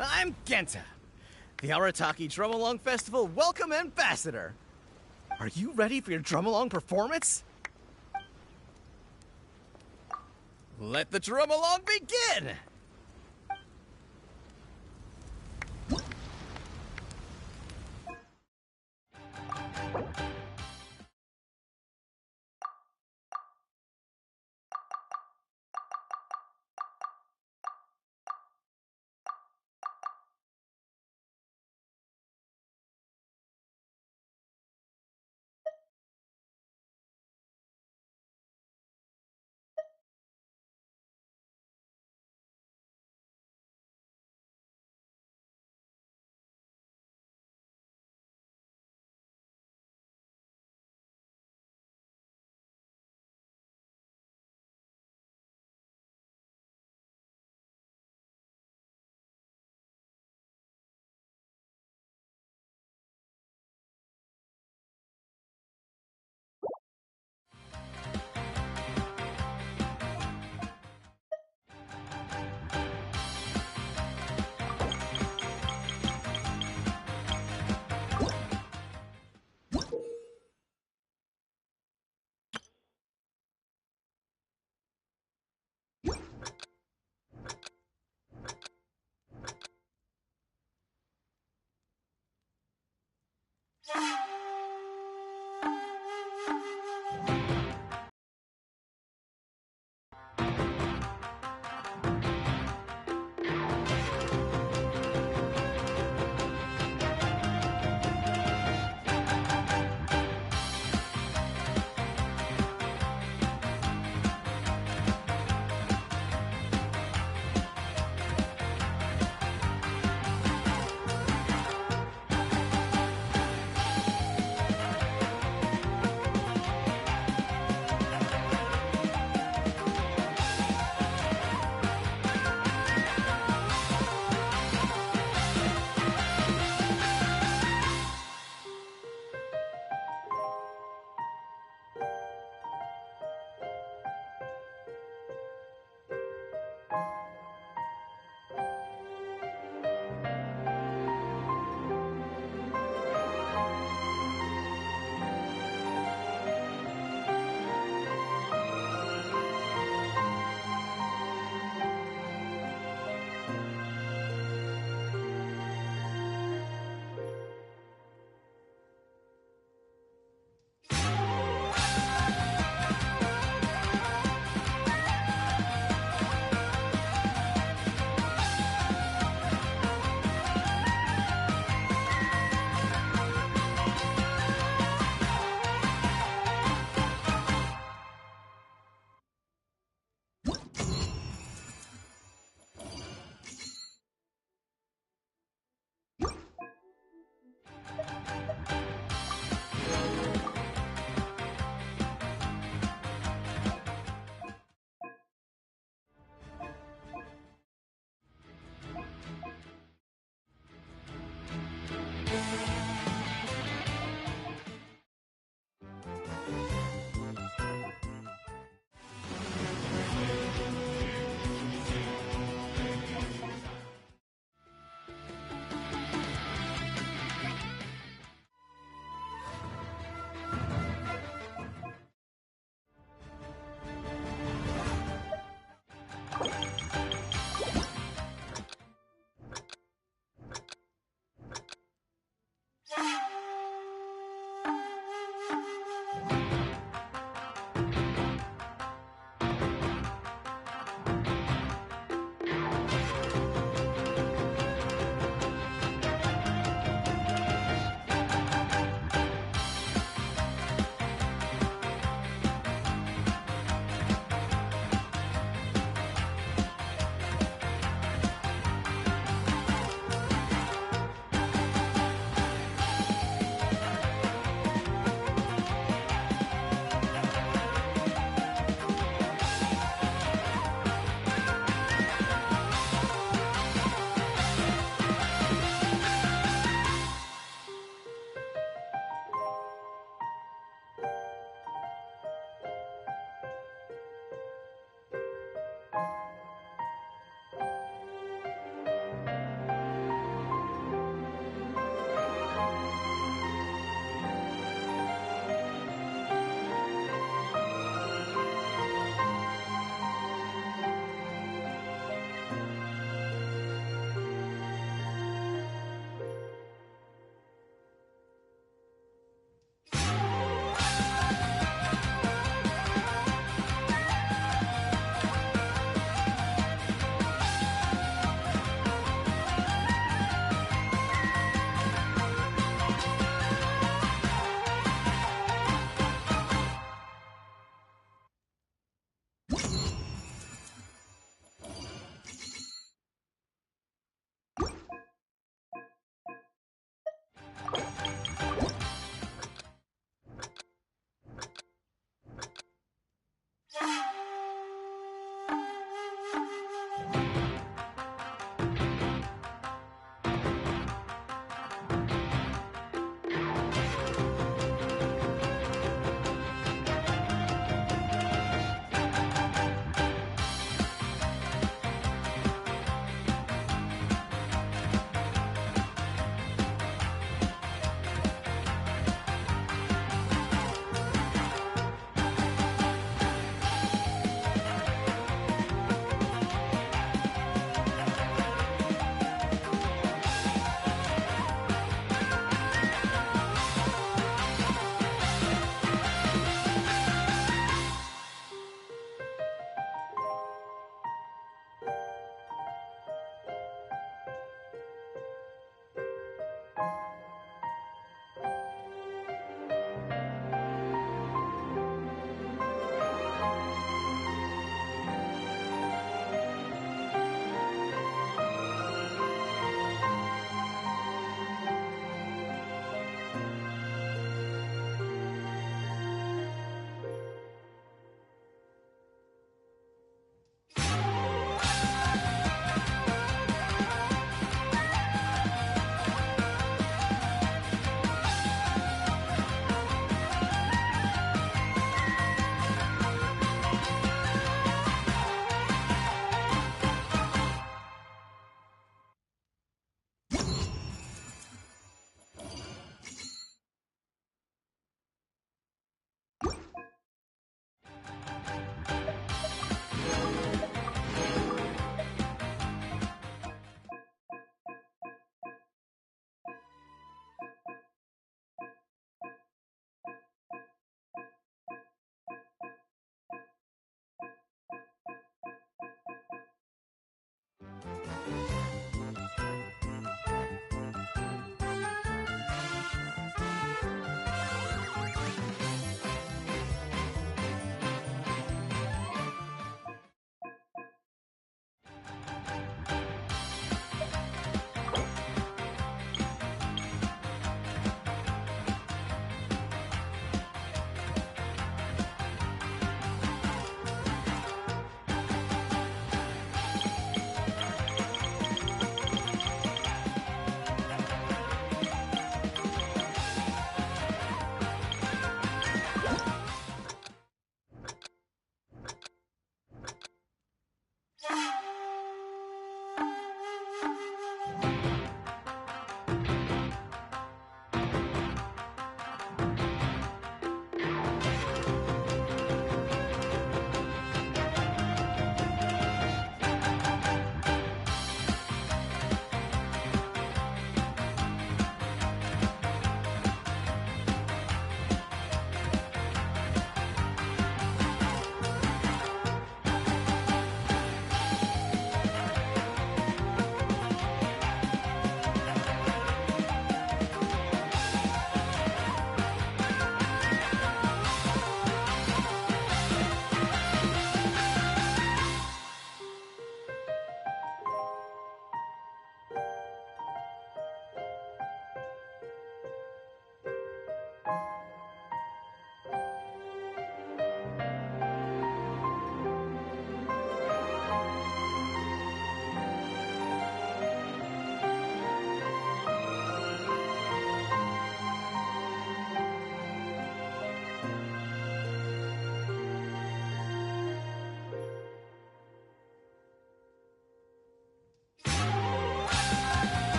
I'm Genta, the Arataki Drum-Along Festival Welcome Ambassador. Are you ready for your drum-along performance? Let the drum-along begin!